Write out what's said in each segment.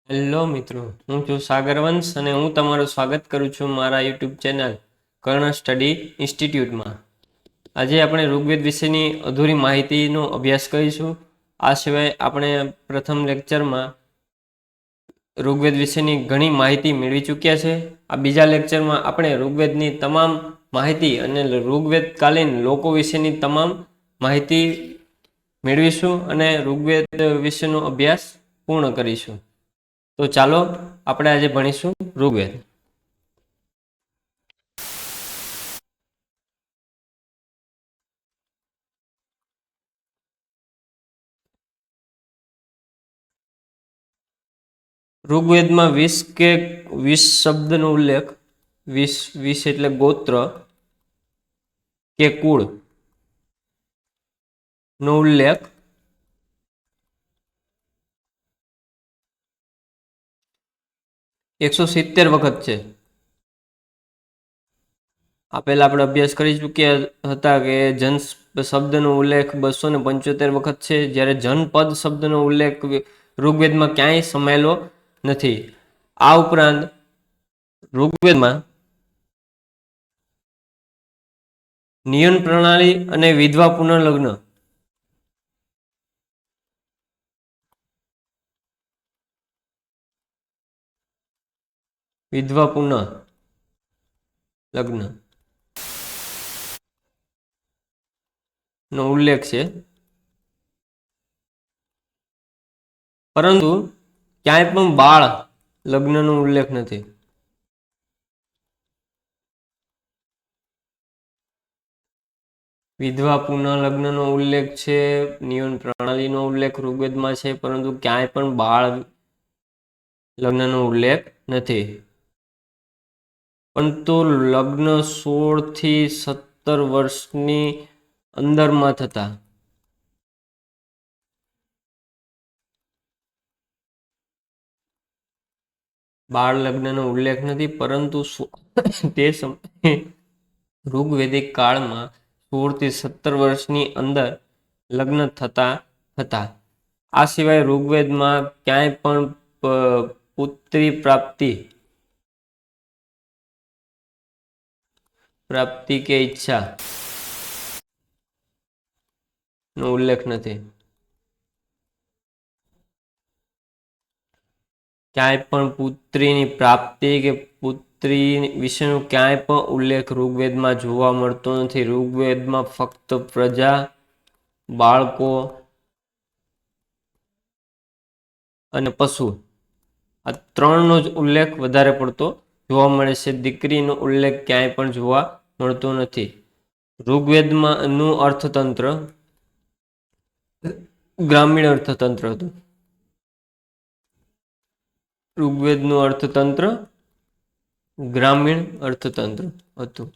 Hello મિત્રો, હું છું સાગર વંશ અને હું તમારું સ્વાગત કરું છું મારા યુટ્યુબ ચેનલ કર્ણ સ્ટડી ઇન્સ્ટિટ્યૂટમાં. આજે આપણે ઋગ્વેદ વિશેની અધૂરી માહિતીનો અભ્યાસ કરીશું. આ સિવાય આપણે પ્રથમ લેક્ચરમાં ઋગ્વેદ વિશેની ઘણી માહિતી મેળવી ચૂક્યા છે. આ બીજા લેક્ચરમાં આપણે ઋગ્વેદની તમામ માહિતી અને ઋગ્વેદકાલીન લોકો વિશેની તમામ માહિતી મેળવીશું અને ઋગ્વેદ વિશેનો અભ્યાસ પૂર્ણ કરીશું. તો ચાલો આપણે આજે ભણીશું ઋગ્વેદ. ઋગ્વેદમાં 20 શબ્દનો ઉલ્લેખ, 20 એટલે ગોત્ર કે કુળ નો ઉલ્લેખ 170 વખત છે. આ પહેલા આપણે અભ્યાસ કરી ચૂક્યા હતા કે જન શબ્દનો ઉલ્લેખ 275 વખત છે, જ્યારે જનપદ શબ્દનો ઉલ્લેખ ઋગ્વેદમાં ક્યાંય સમાયેલો નથી. આ ઉપરાંત ઋગ્વેદમાં નિયન પ્રણાલી અને વિધવા પુનર્લગ્ન નો ઉલ્લેખ છે, પરંતુ ક્યાંય પણ બાળ લગ્નનો ઉલ્લેખ નથી. વિધવા પુનઃલગ્નનો ઉલ્લેખ છે, નિયન પ્રણાલીનો ઉલ્લેખ ઋગ્વેદમાં છે, પરંતુ ક્યાંય પણ બાળ લગ્નનો ઉલ્લેખ નથી. પરંતુ લગ્ન 16 થી 17 વર્ષની અંદરમાં થતા. બાળ લગ્નનો ઉલ્લેખ નથી, પરંતુ તે સમયે ઋગ્વેદિક કાળમાં 16 થી 17 વર્ષની અંદર લગ્ન થતા હતા. આ સિવાય ઋગ્વેદમાં ક્યાંય પણ પુત્રી પ્રાપ્તિ કે ઈચ્છા નો ઉલ્લેખ નથી. ક્યાંય પણ પુત્રીની પ્રાપ્તિ કે પુત્રી વિશેનો ક્યાંય પણ ઉલ્લેખ ઋગ્વેદમાં જોવા મળતો નથી. ઋગ્વેદમાં ફક્ત પ્રજા, બાળકો અને પશુ, આ ત્રણનો જ ઉલ્લેખ વધારે પડતો જોવા મળે છે. દીકરીનો ઉલ્લેખ ક્યાંય પણ જોવા મળતો નથી. ઋગ્વેદમાં નું અર્થતંત્ર ગ્રામીણ અર્થતંત્ર હતું. ઋગ્વેદનું અર્થતંત્ર ગ્રામીણ અર્થતંત્ર હતું.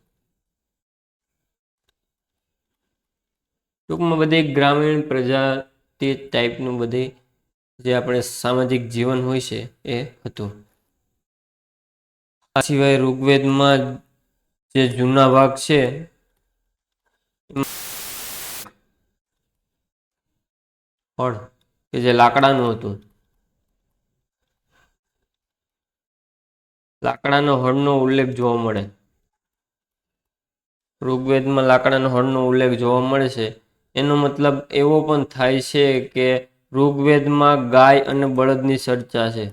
ટૂંકમાં બધી ગ્રામીણ પ્રજા તે ટાઈપનું બધી જે આપણે સામાજિક જીવન હોય છે એ હતું. આ સિવાય ઋગ્વેદમાં જે જૂના ભાગ છે કે જે લાકડાનું હતું, લાકડાનો હળનો ઉલ્લેખ જોવા મળે. ઋગ્વેદમાં લાકડાનો હળનો ઉલ્લેખ જોવા મળે છે. એનો મતલબ એવો પણ થાય છે કે ઋગ્વેદમાં ગાય અને બળદની ચર્ચા છે.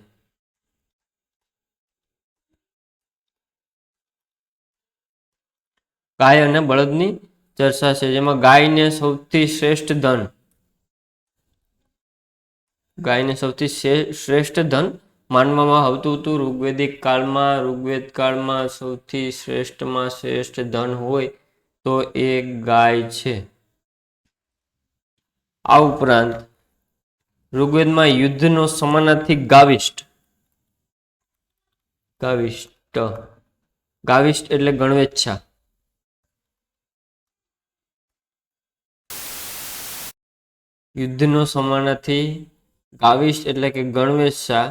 ગાય અને બળદની ચર્ચા છે, જેમાં ગાયને સૌથી શ્રેષ્ઠ ધન માનવામાં આવતું હતું. ઋગ્વેદ કાળમાં સૌથી શ્રેષ્ઠમાં શ્રેષ્ઠ ધન હોય તો એ ગાય છે. આ ઉપરાંત ઋગ્વેદમાં યુદ્ધનો સમાનાર્થી ગાવિષ્ટ એટલે ગણવેચ્છા. યુદ્ધનો સમાનાર્થી ગાવિષ્ટ એટલે કે ગણવેચ્છા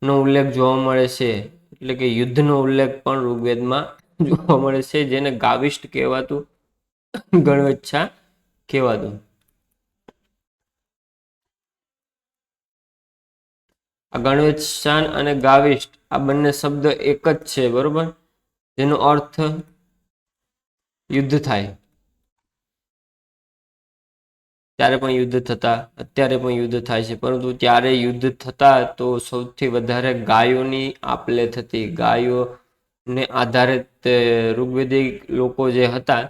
નો ઉલ્લેખ જોવા મળે છે. એટલે કે યુદ્ધનો ઉલ્લેખ પણ ઋગ્વેદમાં જોવા મળે છે, જેને ગાવિષ્ટ કહેવાતું, ગણવેચ્છા કહેવાતું. આ ગણવેશશાન અને ગાવિષ્ટ આ બંને શબ્દ એક જ છે, બરોબર, જેનો અર્થ યુદ્ધ થાય. ત્યારે પણ યુદ્ધ થતા, અત્યારે પણ યુદ્ધ થાય છે, પરંતુ ત્યારે યુદ્ધ થતા તો સૌથી વધારે ગાયોની આપલે થતી. ગાયોને આધારિત ઋગ્વેદિક લોકો જે હતા,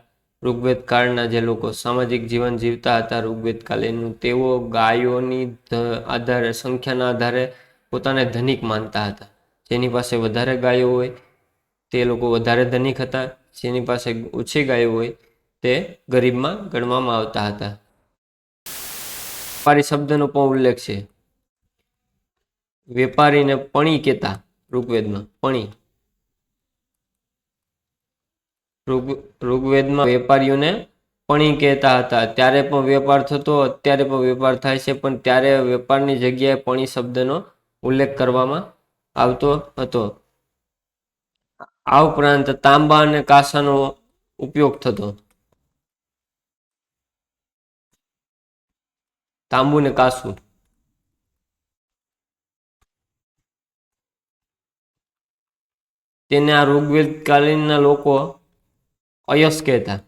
ઋગ્વેદ કાળના જે લોકો સામાજિક જીવન જીવતા હતા ઋગ્વેદ કાલીનનું, તેઓ ગાયોની આધારે, સંખ્યાના આધારે પોતાને ધનિક માનતા હતા. જેની પાસે વધારે ગાયો હોય તે લોકો વધારે ધનિક હતા, જેની પાસે ઓછી ગાયો હોય તે ગરીબમાં ગણવામાં આવતા હતા. વેપારી શબ્દનો પણ ઉલ્લેખ છે. વેપારીને પણી કહેતા ઋગ્વેદમાં, પણી. ઋગ્વેદમાં વેપારીઓને પણી કહેતા હતા. ત્યારે પણ વેપાર થતો, અત્યારે પણ વેપાર થાય છે, પણ ત્યારે વેપારની જગ્યાએ પણી શબ્દનો ઉલ્લેખ કરવામાં આવતો હતો. આ ઉપરાંત તાંબા અને કાંસાનો ઉપયોગ થતો. તાંબુ ને કાંસુ, તેને આ ઋગ્વેદ કાલીનના લોકો અયસ કહેતા.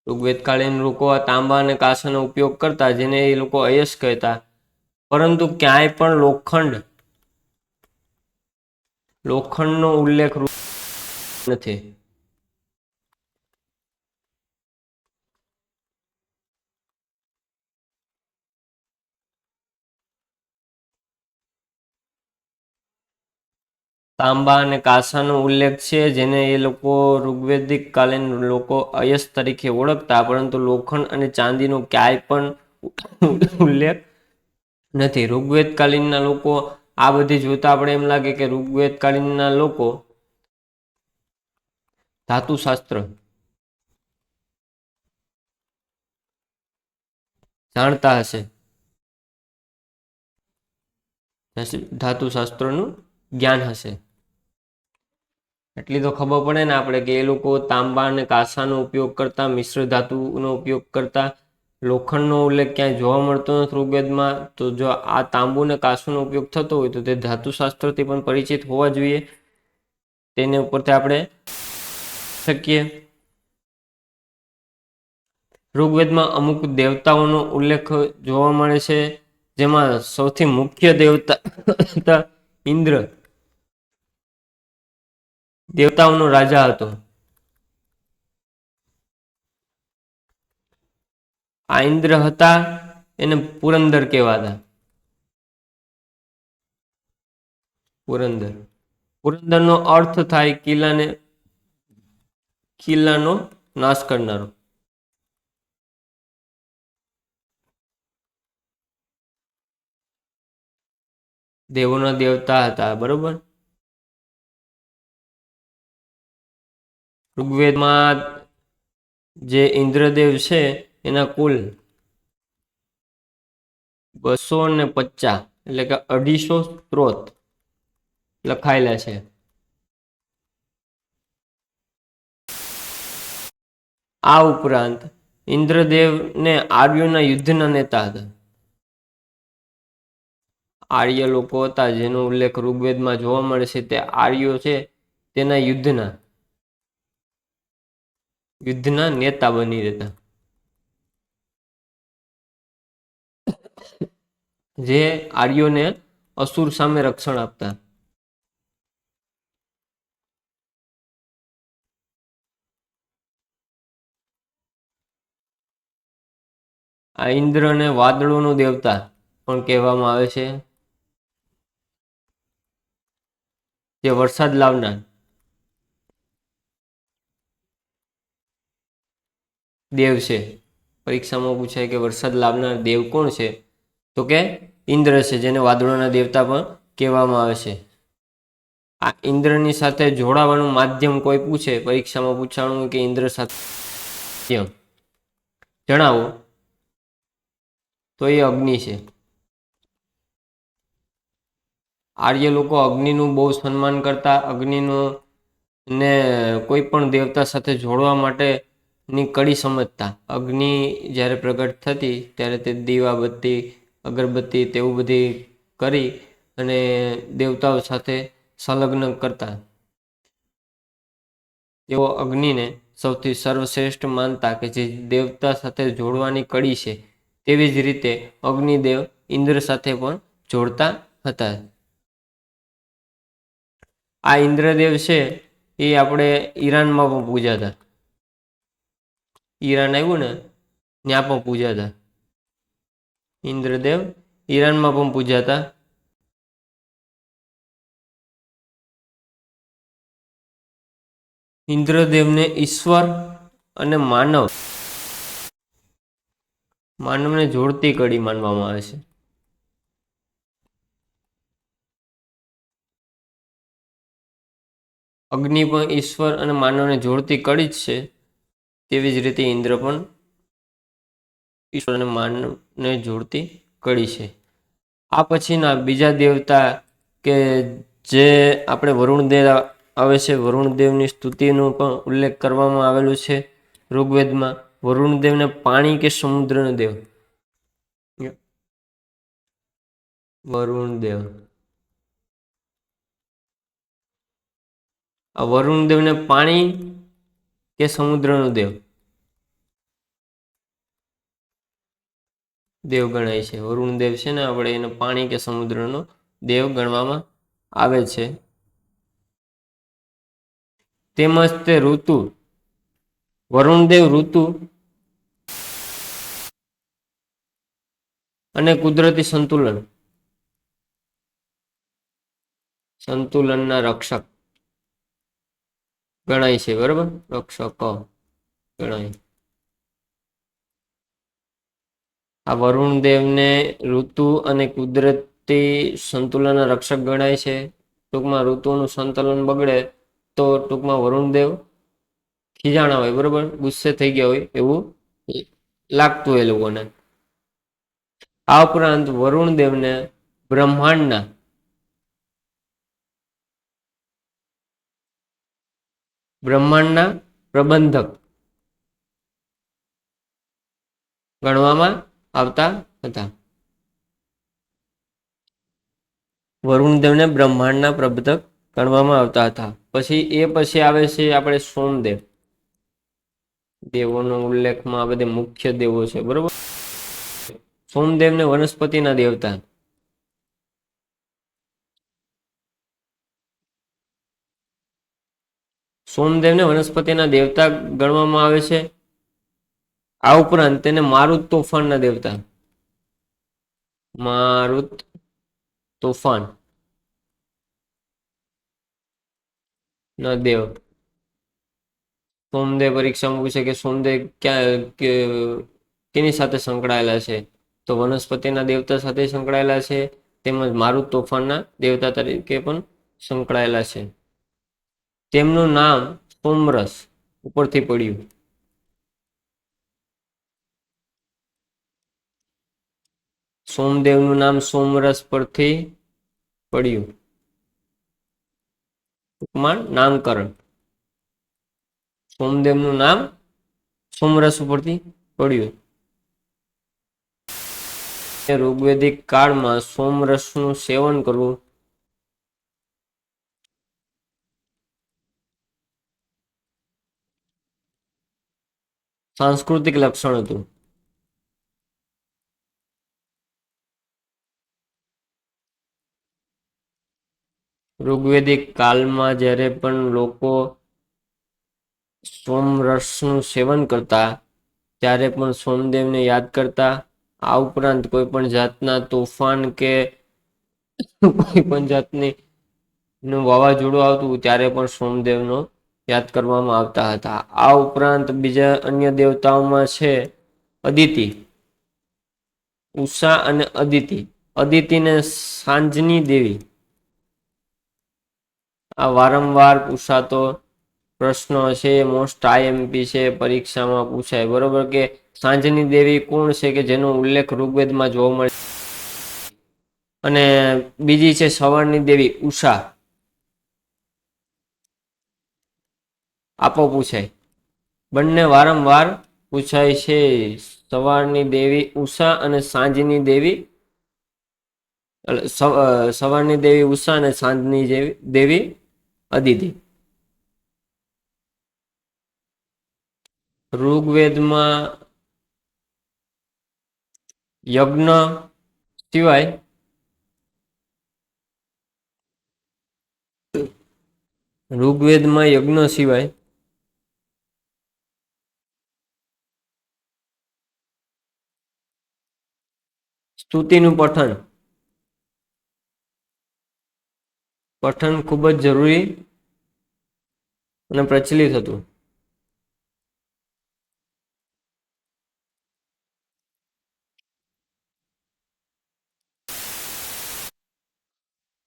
ઋગ્વેદકાલીન લોકો આ તાંબા અને કાંસાનો ઉપયોગ કરતા, જેને એ લોકો અયસ કહેતા. પરંતુ ક્યાંય પણ લોખંડનો ઉલ્લેખ નથી. તાંબા અને કાંસાનો ઉલ્લેખ છે, જેને એ લોકો ઋગ્વેદિક કાલીન લોકો અયસ તરીકે ઓળખતા, પરંતુ લોખંડ અને ચાંદીનો ક્યાંય પણ ઉલ્લેખ નથી. ઋગ્વેદ કાલીનના લોકો આ બધી જોતા આપણે એમ લાગે કે ઋગ્વેદ કાલીનના લોકો ધાતુશાસ્ત્ર જાણતા હશે, ધાતુશાસ્ત્રનું જ્ઞાન હશે. એટલી તો ખબર પડે ને આપણે કે એ લોકો તાંબા અને કાંસાનો ઉપયોગ કરતા, મિશ્ર ધાતુનો ઉપયોગ કરતા. લોખંડનો ઉલ્લેખ ક્યાંય જોવા મળતો નથી ઋગ્વેદમાં. તો જો આ તાંબુ અને કાંસુનો ઉપયોગ થતો હોય તો તે ધાતુશાસ્ત્રથી પણ પરિચિત હોવા જોઈએ. તેને ઉપરથી આપણે શકીએ. ઋગ્વેદમાં અમુક દેવતાઓનો ઉલ્લેખ જોવા મળે છે, જેમાં સૌથી મુખ્ય દેવતા ઇન્દ્ર, દેવતાઓનો રાજા હતો. આ ઇન્દ્ર હતા, એને પુરંદર કહેવાતા. પુરંદરનો અર્થ થાય કિલ્લાનો નાશ કરનારો. દેવોના દેવતા હતા, બરોબર. ઋગ્વેદમાં જે ઇન્દ્રદેવ છે એના કુલ 250, એટલે કે 250 સ્ત્રોત લખાયેલા છે. આ ઉપરાંત ઇન્દ્રદેવને આર્યોના યુદ્ધના નેતા હતા. આર્ય લોકો હતા જેનો ઉલ્લેખ ઋગ્વેદમાં જોવા મળે છે, તે આર્યો છે તેના યુદ્ધના નેતા બની રહેતા, જે આર્યોને અસુર સામે રક્ષણ આપતા. આ ઇન્દ્રને વાદળોનો દેવતા પણ કહેવામાં આવે છે, જે વરસાદ લાવનાર દેવ છે. પરીક્ષામાં પૂછાય કે વરસાદ લાવનાર દેવ કોણ છે, તો કે ઇન્દ્ર છે, જેને વાદળોના દેવતા પણ કહેવામાં આવે છે. આ ઇન્દ્રની સાથે જોડાવાનું માધ્યમ કોઈ પૂછે, પરીક્ષામાં પૂછાણું કે ઇન્દ્ર સાથે જણાવો, તો એ અગ્નિ છે. આર્ય લોકો અગ્નિનું બહુ સન્માન કરતા, અગ્નિનો ને કોઈ પણ દેવતા સાથે જોડવા માટેની કડી સમજતા. અગ્નિ જ્યારે પ્રગટ થતી ત્યારે તે દીવાબત્તી, અગરબત્તી તેવું બધી કરી અને દેવતાઓ સાથે સંલગ્ન કરતા. તેઓ અગ્નિને સૌથી સર્વશ્રેષ્ઠ માનતા કે જે દેવતા સાથે જોડવાની કડી છે. તેવી જ રીતે અગ્નિદેવ ઇન્દ્ર સાથે પણ જોડતા હતા. આ ઇન્દ્રદેવ છે એ આપણે ઈરાનમાં પણ પૂજાતા. ઈરાન આવ્યું ને ત્યાં પણ પૂજાતા. ઇન્દ્રદેવ ઈરાનમાં પણ પૂજાતા. ઇન્દ્રદેવને ઈશ્વર અને માનવને જોડતી કડી માનવામાં આવે છે. અગ્નિ પણ ઈશ્વર અને માનવને જોડતી કડી જ છે. તેવી જ રીતે ઇન્દ્ર પણ ઈશ્વર અને માનવને જોડતી કડી છે. આ પછીના બીજા દેવતા કે જે આપણે વરુણદેવ આવે છે. વરુણદેવની સ્તુતિનો પણ ઉલ્લેખ કરવામાં આવેલું છે ઋગ્વેદમાં. વરુણદેવને પાણી કે સમુદ્રનો દેવ. વરુણદેવ, આ વરુણદેવને પાણી કે સમુદ્રનો દેવ ગણાય છે. વરુણદેવ છે ને આપણે એને પાણી કે સમુદ્રનો દેવ ગણવામાં આવે છે. તેમજ તે ઋતુ, વરુણદેવ ઋતુ અને કુદરતી સંતુલનના રક્ષક ગણાય છે. બરાબર, રક્ષક ગણાય. આ વરુણદેવને ઋતુ અને કુદરતી સંતુલનના રક્ષક ગણાય છે. ટૂંકમાં ઋતુનું સંતુલન બગડે તો ટૂંકમાં વરુણદેવ ખીજાણા હોય, બરોબર, ગુસ્સે થઈ ગયા હોય એવું લાગતું એ લોકોને. આ ઉપરાંત વરુણદેવને બ્રહ્માંડના પ્રબંધક ગણવામાં આવતા હતા. વરુણદેવને બ્રહ્માંડના પ્રબંધક ગણવામાં આવતા હતા. પછી આવે છે આપણે સોમદેવ. દેવોનો ઉલ્લેખમાં આ બધે મુખ્ય દેવો છે, બરોબર. સોમદેવને વનસ્પતિના દેવતા. સોમદેવને વનસ્પતિના દેવતા ગણવામાં આવે છે. આ ઉપરાંત તેને મારુત તોફાનના દેવતા. મારુત તોફાન ના દેવ. સોમદેવ પરીક્ષામાં પૂછે કે સોમદેવ ક્યાં કેની સાથે સંકળાયેલા છે? તો વનસ્પતિના દેવતા સાથે સંકળાયેલા છે. તેમજ મારુત તોફાનના દેવતા તરીકે પણ સંકળાયેલા છે. તેમનું નામ સોમરસ ઉપરથી પડ્યું. સોમદેવનું નામ સોમરસ પરથી પડ્યું. ટૂંકમાં નામકરણ. સોમદેવનું નામ સોમરસ ઉપરથી પડ્યું. ઋગ્વેદિક કાળમાં સોમરસનું સેવન કરવું સાંસ્કૃતિક લક્ષણ હતું. ઋગ્વેદિક કાળમાં જ્યારે પણ લોકો સોમરસનું સેવન કરતા ત્યારે પણ સોમદેવને યાદ કરતા. આ ઉપરાંત કોઈ પણ જાતના તોફાન કે કોઈ પણ જાતની વાવાઝોડું આવતું ત્યારે પણ સોમદેવનો યાદ કરવામાં આવતા હતા. આ ઉપરાંત બીજા અન્ય દેવતાઓમાં છે અદિતિ, ઉષા અને અદિતિ. અદિતિને સાંજની દેવી. આ વારંવાર પૂછાતો પ્રશ્ન છે. મોસ્ટ આઈએમપી છે, પરીક્ષામાં પૂછાય, બરોબર. કે સાંજની દેવી કોણ છે કે જેનો ઉલ્લેખ ઋગ્વેદમાં જોવા મળે. અને બીજી છે સવારની દેવી ઉષા. આપો પૂછાય. બંને વારંવાર પૂછાય છે. સવારની દેવી ઉષા અને સાંજની દેવી સવારની દેવી ઉષા અને સાંજની દેવી અદિતિ. ઋગ્વેદમાં યજ્ઞ સિવાય સ્તુતિનું પઠન ખૂબ જ જરૂરી અને પ્રચલિત હતું.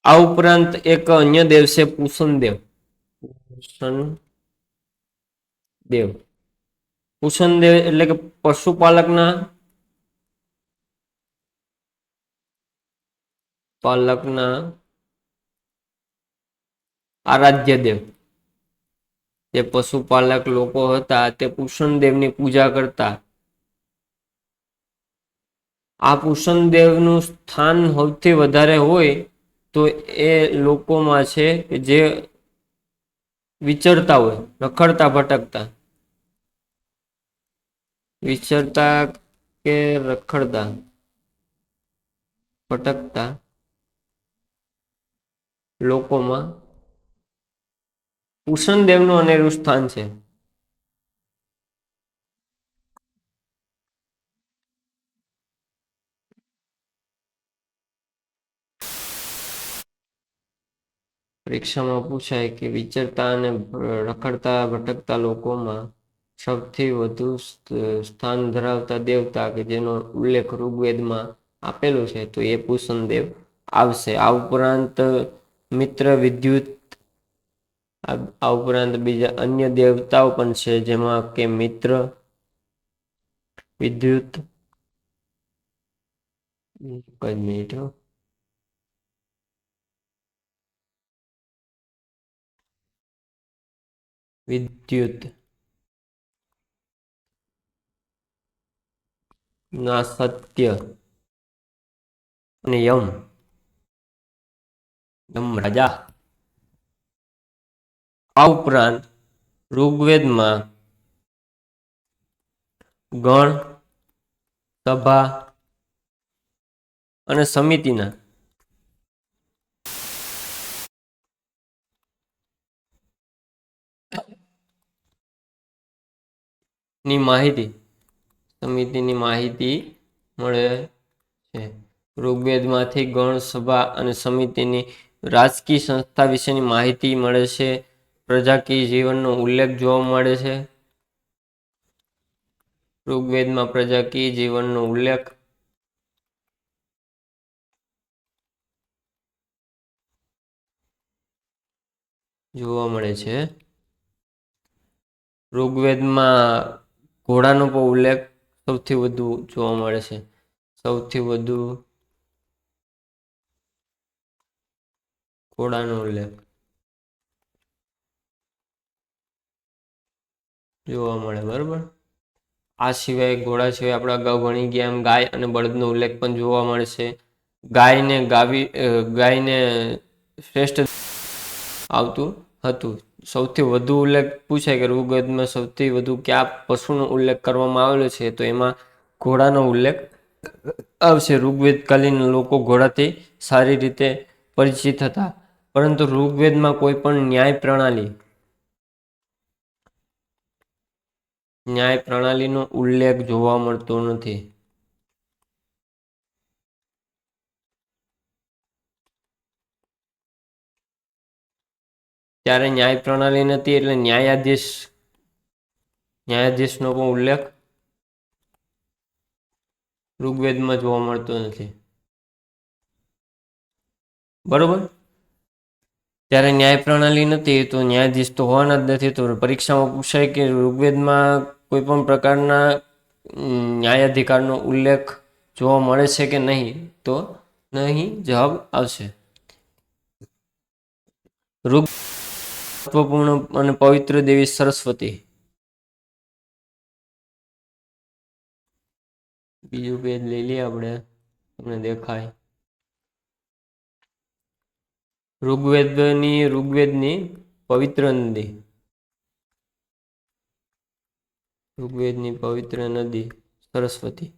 આ ઉપરાંત એક અન્ય દેવ છે પુષણદેવ. પુષણદેવ એટલે કે પશુપાલકના આરાધ્ય દેવ. જે પશુપાલક લોકો હતા તે પુષણદેવની પૂજા કરતા. આ પુષણદેવનું સ્થાન સૌથી વધારે હોય તો એ લોકોમાં છે કે જે વિચરતા હોય, રખડતા ભટકતા, ભટકતા લોકોમાં પુષણદેવનું અનેરું સ્થાન છે. પરીક્ષામાં પૂછાય કે વિચરતા અને રખડતા ભટકતા લોકોમાં સૌથી વધુ સ્થાન ધરાવતા દેવતા કે જેનો ઉલ્લેખ ઋગ્વેદમાં આપેલો છે તો એ પુષણદેવ આવશે. આ ઉપરાંત મિત્ર, વિદ્યુત, આ ઉપરાંત બીજા અન્ય દેવતાઓ પણ છે જેમાં કે મિત્ર, વિદ્યુત, ના સત્ય અને યમ રાજા. આ ઉપરાંત ઋગ્વેદમાં ગણ, સભા અને સમિતિના સમિતિની માહિતી મળે છે. ઋગ્વેદમાંથી ગણ, સભા અને સમિતિની રાજકીય સંસ્થા વિશેની માહિતી મળે છે. પ્રજાકીય જીવનનો ઉલ્લેખ જોવા મળે છે. ઋગ્વેદમાં પ્રજાકીય જીવનનો ઉલ્લેખ જોવા મળે છે. ઋગ્વેદમાં ઘોડાનો પણ ઉલ્લેખ સૌથી વધુ જોવા મળે છે. ઘોડાનો ઉલ્લેખ જોવા મળે. બરાબર. આ સિવાય ઘોડા સિવાય આપણે અગાઉ ભણી ગયા એમ ગાય અને બળદનો ઉલ્લેખ પણ જોવા મળે છે. ગાયને શ્રેષ્ઠ આવતું હતું. સૌથી વધુ ઉલ્લેખ પૂછાય કે ઋગ્વેદમાં સૌથી વધુ કયા પશુનો ઉલ્લેખ કરવામાં આવેલો છે તો એમાં ઘોડાનો ઉલ્લેખ આવશે. ઋગ્વેદકાલીન લોકો ઘોડાથી સારી રીતે પરિચિત હતા, પરંતુ ઋગ્વેદમાં કોઈ પણ ન્યાય પ્રણાલીનો ઉલ્લેખ જોવા મળતો નથી. ત્યારે ન્યાય પ્રણાલી નથી એટલે ન્યાયાધીશનો પણ ઉલ્લેખ ઋગ્વેદમાં જોવા મળતો નથી. બરોબર. ત્યારે ન્યાય પ્રણાલી નથી તો ન્યાયાધીશ તો હોવાના જ નથી. તો પરીક્ષામાં પૂછાય કે ઋગ્વેદમાં કોઈ પણ પ્રકારના ન્યાયાધિકારનો ઉલ્લેખ જોવા મળે છે કે નહીં, તો નહીં જવાબ આવશે. મહત્વપૂર્ણ અને પવિત્ર દેવી સરસ્વતી. બીજું પેજ લઈ લઈએ આપણે, તમને દેખાય. ઋગ્વેદની પવિત્ર નદી. ઋગ્વેદની પવિત્ર નદી સરસ્વતી.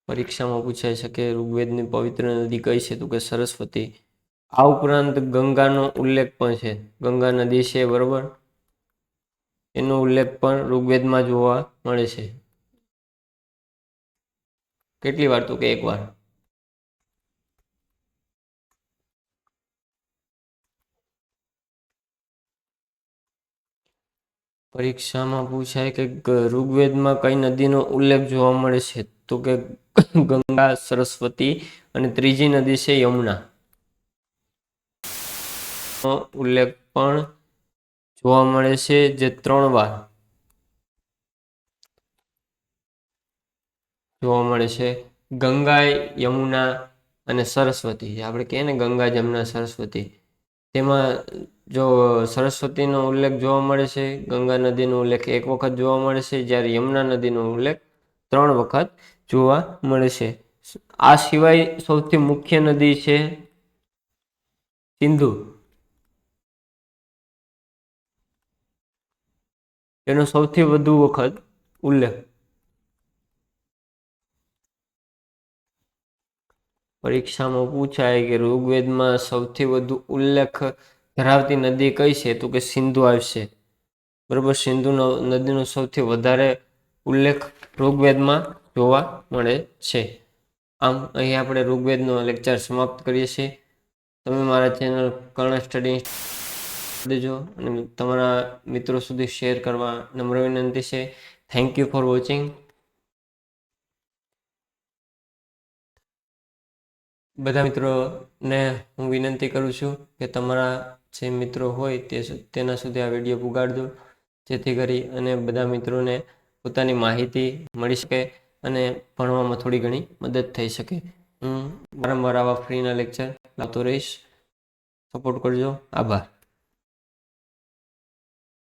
પરીક્ષામાં પૂછાઈ શકે ઋગ્વેદની પવિત્ર નદી કઈ છે? તો કે સરસ્વતી. આ ઉપરાંત ગંગાનો ઉલ્લેખ પણ છે. ગંગા નદી છે, બરોબર, એનો ઉલ્લેખ પણ ઋગ્વેદમાં જોવા મળે છે. કેટલી વાર? તો કે એક વાર. પરીક્ષામાં પૂછાય કે ઋગ્વેદમાં કઈ નદીનો ઉલ્લેખ જોવા મળે છે? તો કે ગંગા, સરસ્વતી અને ત્રીજી નદી છે યમુના. ઉલ્લેખ પણ જોવા મળે છે, જે 3 વાર જોવા મળે છે. ગંગા, યમુના અને સરસ્વતી. આપણે કહીએ ને ગંગા, જમના, સરસ્વતી, તેમાં જો સરસ્વતીનો ઉલ્લેખ જોવા મળે છે, ગંગા નદીનો ઉલ્લેખ 1 વખત જોવા મળે છે, જ્યારે યમુના નદીનો ઉલ્લેખ 3 વખત જોવા મળે છે. આ સિવાય સૌથી મુખ્ય નદી છે સિંધુ. એનો સૌથી વધુ વખત ઉલ્લેખ. પરીક્ષામાં પૂછાય કે ઋગ્વેદમાં સૌથી વધુ ઉલ્લેખ ધરાવતી નદી કઈ છે? તો કે સિંધુ આવશે, બરોબર. સિંધુ નદીનો સૌથી વધારે ઉલ્લેખ ઋગ્વેદમાં જોવા મળે છે. આમ અહીં આપણે ઋગ્વેદનો લેક્ચર સમાપ્ત કરીએ છીએ. તમે મારા ચેનલ કર્ણ સ્ટડી દેજો અને તમારા મિત્રો સુધી શેર કરવા નમ્ર વિનંતી છે. Thank you for watching. બધા મિત્રોને હું વિનંતી કરું છું કે તમારા જે મિત્રો હોય તેના સુધી આ વિડીયો પુગાડજો, જેથી કરી અને બધા મિત્રોને પોતાની માહિતી મળી શકે અને ભણવામાં થોડી ઘણી મદદ થઈ શકે. હું વારંવાર આવા ફ્રીના લેક્ચર લાવતો રહીશ. સપોર્ટ કરજો. આભાર.